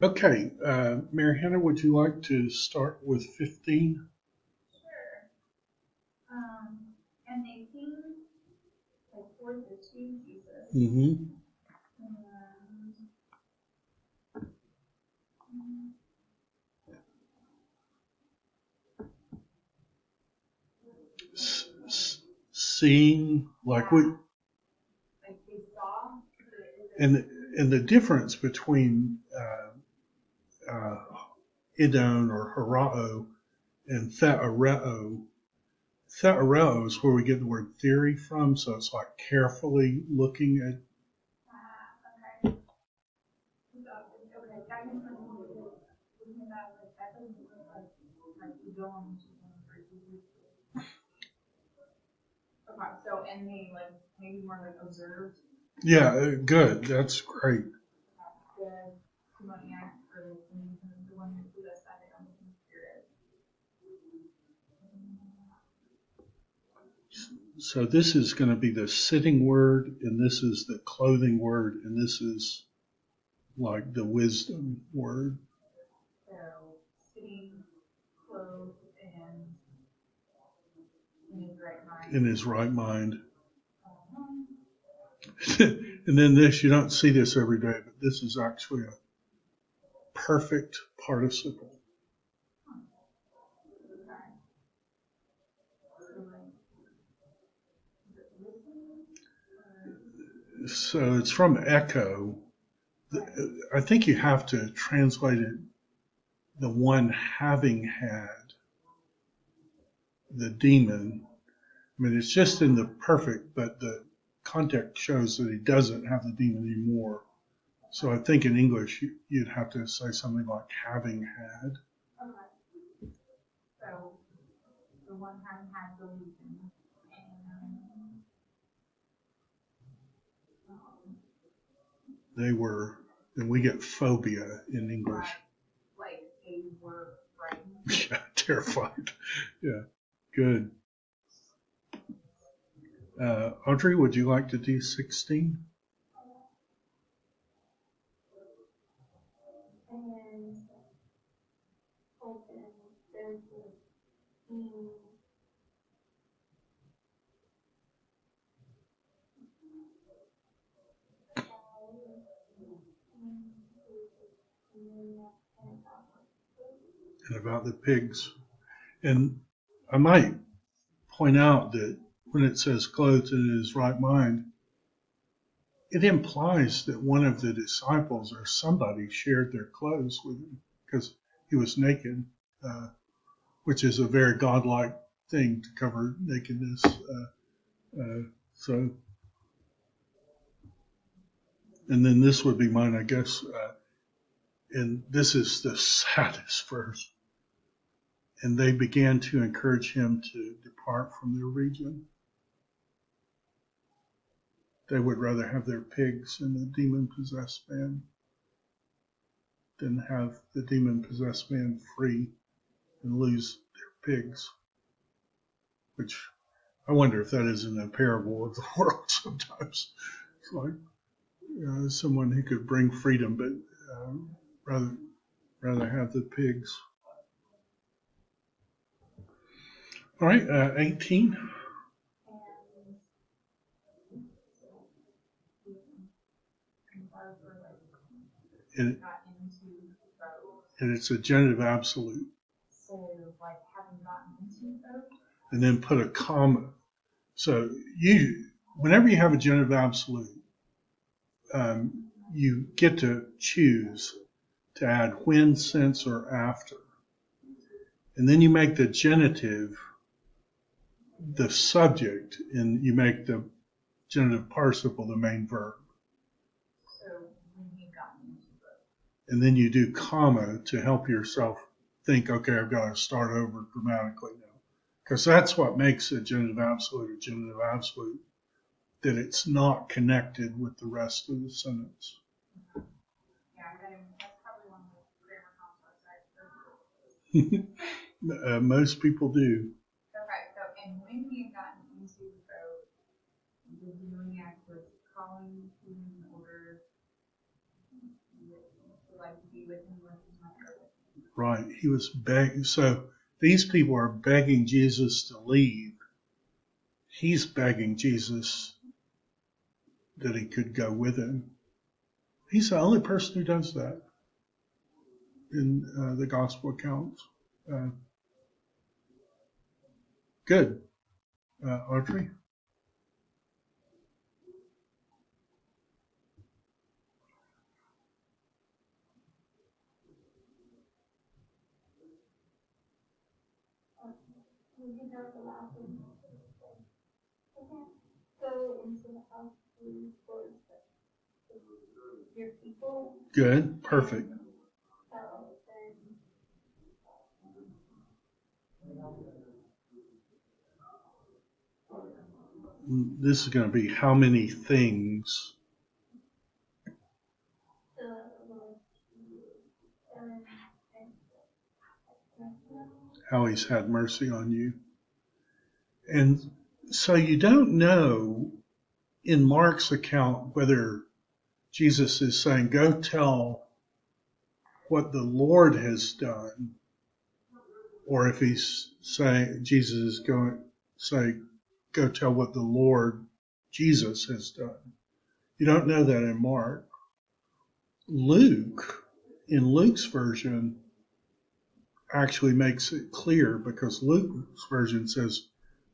Okay, Mary Hannah, would you like to start with 15? Sure. And they came like towards the to Jesus. Mm-hmm. And Seeing, like we, yeah, like they saw. and and the difference between uh, idon or horao and theoreo. Theoreo is where we get the word theory from, so it's like carefully looking at. Okay. So, okay, that makes sense. Looking at that doesn't look like you go on to for Jesus. Okay, so and they like maybe more like observed Yeah, good. That's great. the demoniac or the one who possessed by the unclean spirit. So this is going to be the sitting word, and this is the clothing word, and this is like the wisdom word So sitting clothed and in his right mind. in his right mind. Um, And then this, you don't see this every day, but this is actually a perfect participle. okay. So like, is it listen or So it's from Echo. right? I think you have to translate it the one having had the demon. I mean, it's just in the perfect, but the context shows that he doesn't have the demon anymore. So I think in English you'd have to say something like having had. Okay. So the one having had the legion and um, They were, and we get phobia in English. right, like they were frightened. Yeah, terrified. Yeah, good. Audrey, would you like to do 16? And open, there's a being And about the pigs. And I might point out that when it says clothed in his right mind, it implies that one of the disciples or somebody shared their clothes with him because he was naked, uh, which is a very godlike thing to cover nakedness. So, and then this would be mine, I guess. And this is the saddest verse. And they began to encourage him to depart from their region. They would rather have their pigs in the demon possessed man than have the demon possessed man free and lose their pigs, which I wonder if that isn't a parable of the world sometimes. It's like someone who could bring freedom, but rather rather have the pigs. All right, 18, and bars were like and, got into the boat. and it's a genitive absolute, So like having gotten into the boat. and then put a comma. So whenever you have a genitive absolute, you get to choose to add when, since, or after. And then you make the genitive the subject, and you make the genitive participle the main verb. So when he got into the boat. And then you do comma to help yourself think, okay, I've got to start over grammatically now. Because that's what makes a genitive absolute, that it's not connected with the rest of the sentence. Yeah, that's probably one of the grammar complex Most people do. okay, so and when he had gotten into the boat, the demoniac was calling to him in order to like to be with him where he's not there with me. Right. He was begging. So these people are begging Jesus to leave. He's begging Jesus that he could go with him. He's the only person who does that in the gospel accounts. Uh, good. Audrey? We did not allow him to go into the house for your people. Good. Perfect. This is going to be how many things. How he's had mercy on you. And so you don't know in Mark's account whether Jesus is saying, go tell what the Lord has done, or if he's saying, Jesus is going to say, go tell what the Lord Jesus has done. You don't know that in Mark. Luke, in Luke's version, actually makes it clear because Luke's version says,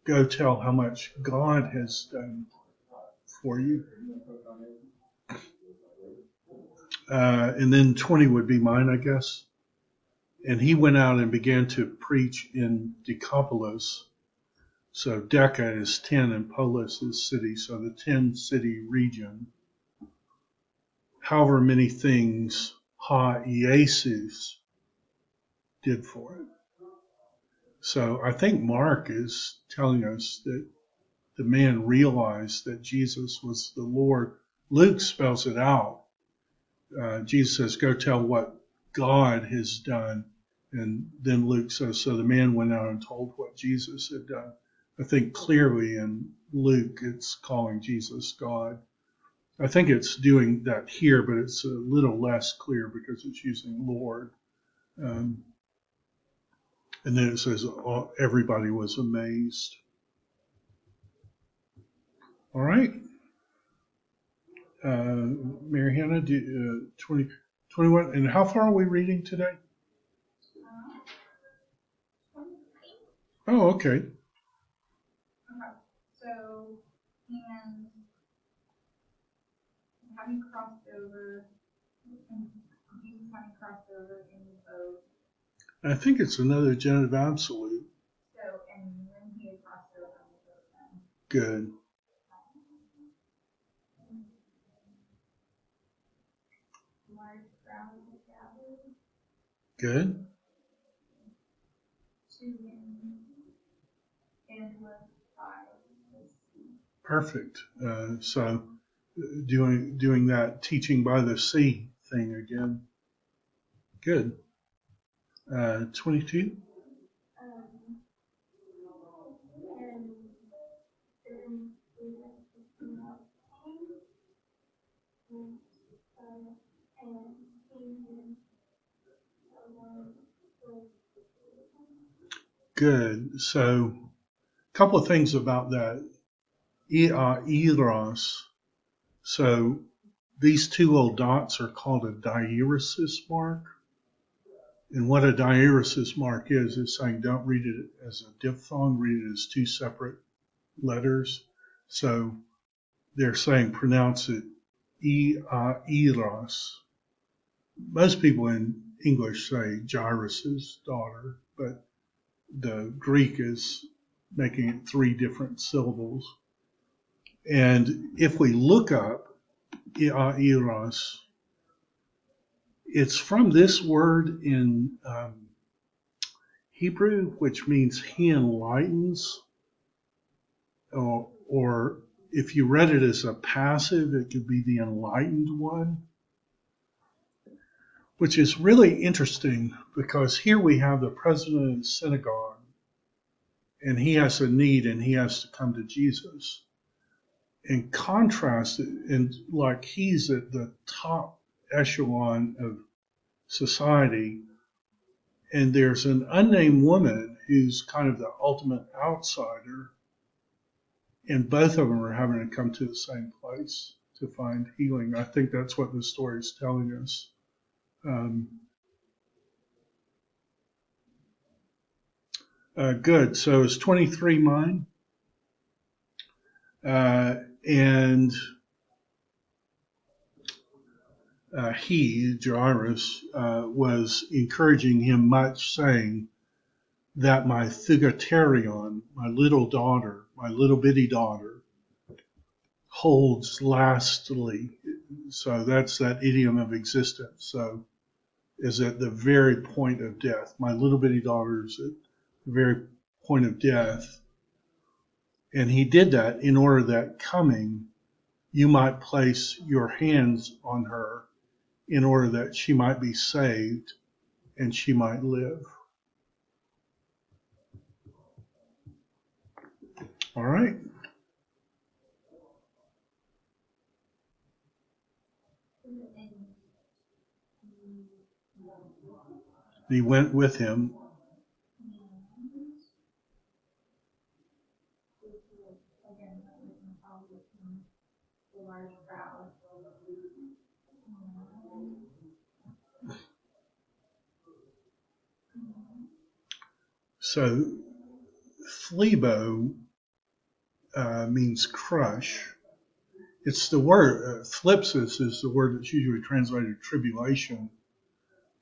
go tell how much God has done for you. And then 20 would be mine, I guess. And he went out and began to preach in Decapolis. So Deca is 10 and Polis is city, so the 10 city region. However many things Jesus did for it. So I think Mark is telling us that the man realized that Jesus was the Lord. Luke spells it out. Jesus says, go tell what God has done. And then Luke says, so the man went out and told what Jesus had done. I think clearly in Luke, it's calling Jesus God. I think it's doing that here, but it's a little less clear because it's using Lord. And then it says, everybody was amazed. All right. Mary Hannah, 21. And how far are we reading today? Oh, okay. Okay. So, and having crossed over, and Jesus having crossed over in the boat. I think it's another genitive absolute. So, and when he had crossed over in the boat then. Good. Large crowd was gathered. Good. To him and was by the sea. Perfect. So doing that teaching by the sea thing again. Good. 22. Good. So a couple of things about that. Eros. So these two little dots are called a diaeresis mark. And what a diaeresis mark is saying don't read it as a diphthong, read it as two separate letters. So they're saying pronounce it Eros. Most people in English say Jairus' daughter, but the Greek is making it three different syllables. And if we look up Eros, it's from this word in Hebrew, which means he enlightens, or if you read it as a passive, it could be the enlightened one, which is really interesting because here we have the president of the synagogue and he has a need and he has to come to Jesus. In contrast, and like he's at the top echelon of society. And there's an unnamed woman who's kind of the ultimate outsider, and both of them are having to come to the same place to find healing. I think that's what the story is telling us. Um, Good. So it's 23 mine. And he, Jairus, was encouraging him much, saying that my thugaterion, my little daughter, my little bitty daughter, holds lastly. So that's that idiom of existence. So is at the very point of death. My little bitty daughter is at the very point of death. And he did that in order that coming, you might place your hands on her in order that she might be saved and she might live. All right. He went with him. So phlebo means crush. It's the word, thlipsis is the word that's usually translated tribulation,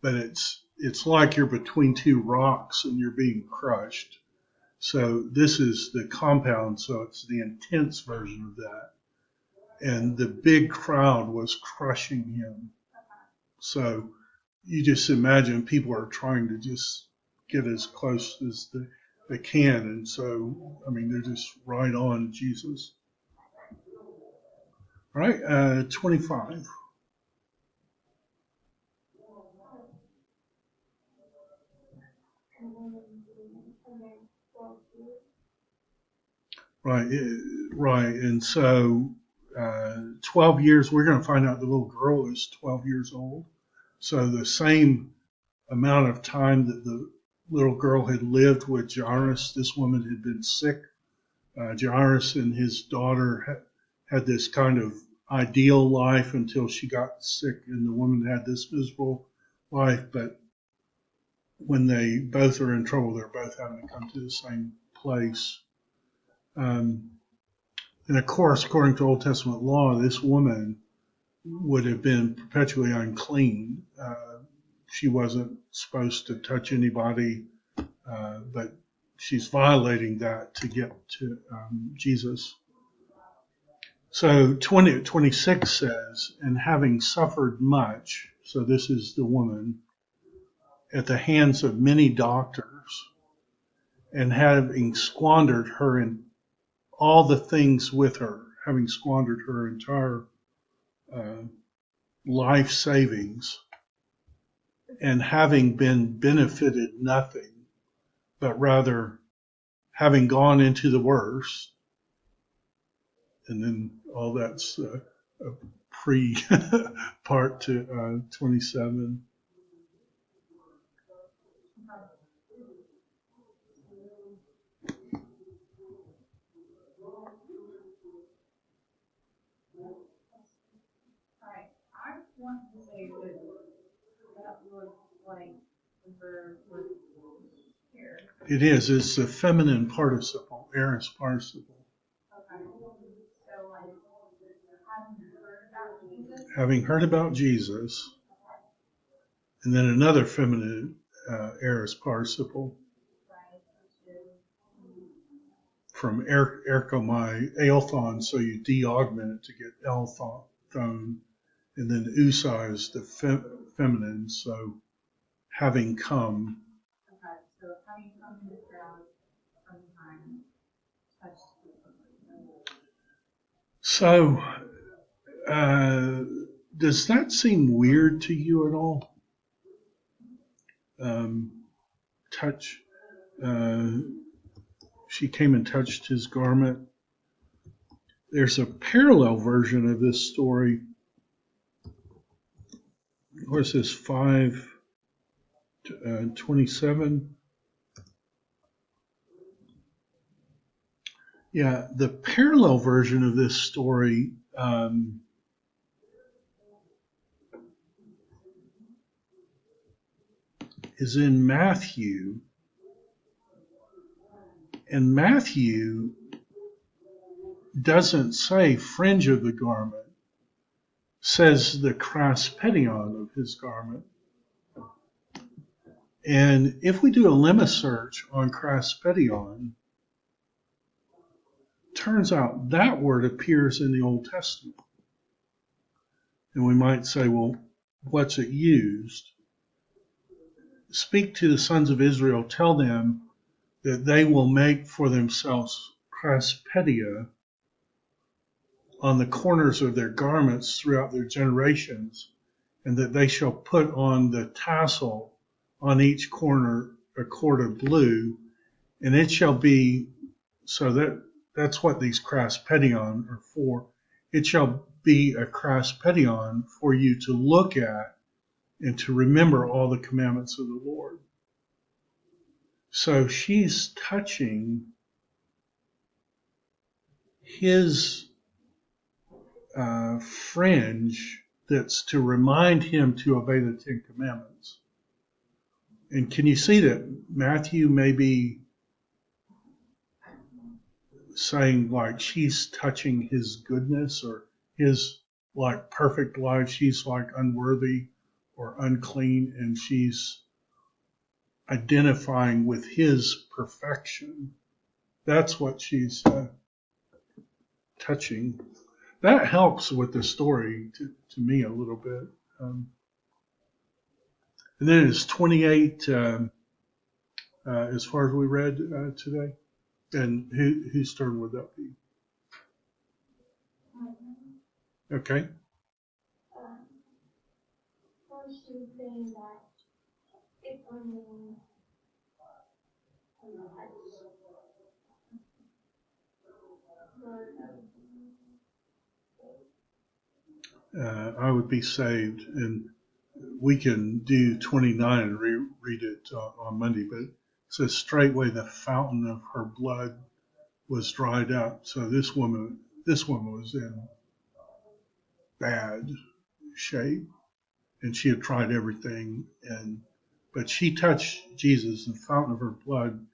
but it's like you're between two rocks and you're being crushed. So this is the compound, so it's the intense version of that. And the big crowd was crushing him. So you just imagine people are trying to just get as close as they can. And so, I mean, they're just right on Jesus. All right, 25. Right, right. And so 12 years, we're going to find out the little girl is 12 years old. So the same amount of time that the little girl had lived with Jairus, this woman had been sick. Jairus and his daughter had this kind of ideal life until she got sick, and the woman had this miserable life. But when they both are in trouble, they're both having to come to the same place. Um, and of course, according to Old Testament law, this woman would have been perpetually unclean. She wasn't supposed to touch anybody, but she's violating that to get to Jesus. So 26 says, and having suffered much, so this is the woman, at the hands of many doctors, and having squandered her in all the things with her, having squandered her entire uh, life savings, and having been benefited nothing, but rather having gone into the worst, and then all that's a pre part to 27. Right. I want to say that that looks like the verb was here. It is. It's a feminine participle, aorist participle. Okay. So like having heard about Jesus. Having heard about Jesus, and then another feminine aorist participle Right. Which is from erkomai, aelthon, so you de-augment it to get elthon, and then usa is the feminine, so having come. okay. So having come in the crowd sometime touched people. So, uh, does that seem weird to you at all? Touch. Uh, she came and touched his garment. There's a parallel version of this story. What is this? 5. 27. Yeah, the parallel version of this story is in Matthew. And Matthew doesn't say fringe of the garment, says the craspedion of his garment. And if we do a lemma search on craspedion, turns out that word appears in the Old Testament. And we might say, well, what's it used? Speak to the sons of Israel, tell them that they will make for themselves craspedia on the corners of their garments throughout their generations, and that they shall put on the tassel on each corner a cord of blue, and it shall be, so that's what these craspedion are for. It shall be a craspedion for you to look at and to remember all the commandments of the Lord. So she's touching his fringe that's to remind him to obey the Ten Commandments. And can you see that Matthew may be saying like she's touching his goodness or his like perfect life? She's like unworthy or unclean, and she's identifying with his perfection. That's what she's touching. That helps with the story to me a little bit. And then it's 28 as far as we read today. And whose turn would that be? Okay. First, you saying that if only, I would be saved, and we can do 29 and read it on Monday, but it says straightway the fountain of her blood was dried up. So this woman was in bad shape, and she had tried everything, but she touched Jesus, and the fountain of her blood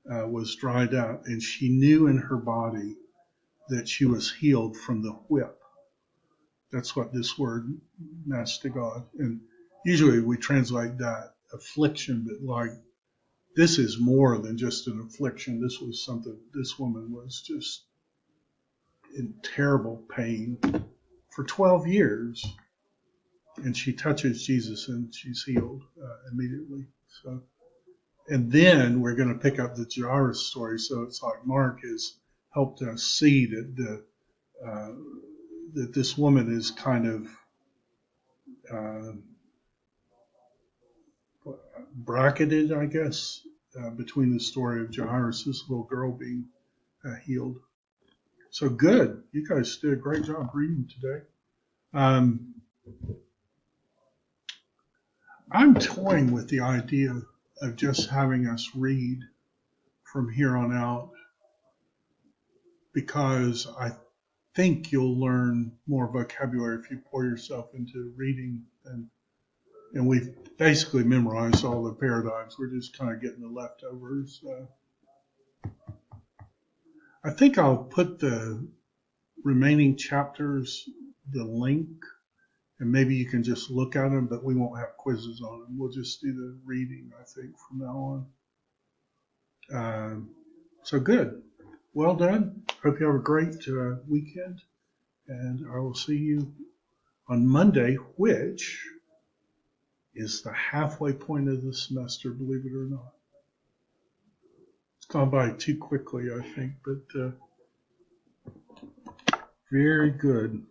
was dried up, and she knew in her body that she was healed from the whip. That's what this word mastigod, and usually we translate that affliction, but like this is more than just an affliction. This was something, this woman was just in terrible pain for 12 years, and she touches Jesus and she's healed immediately. So, and then we're going to pick up the Jairus story. So it's like Mark has helped us see that that this woman is kind of bracketed, I guess, between the story of Jairus, this little girl being healed. So good. You guys did a great job reading today. I'm toying with the idea of just having us read from here on out because I think you'll learn more vocabulary if you pour yourself into reading. And we've basically memorized all the paradigms. We're just kind of getting the leftovers. I think I'll put the remaining chapters, the link, and maybe you can just look at them, but we won't have quizzes on them. We'll just do the reading, I think, from now on. So good. Well done. Hope you have a great weekend, and I will see you on Monday, which is the halfway point of the semester, believe it or not. It's gone by too quickly, I think, but very good.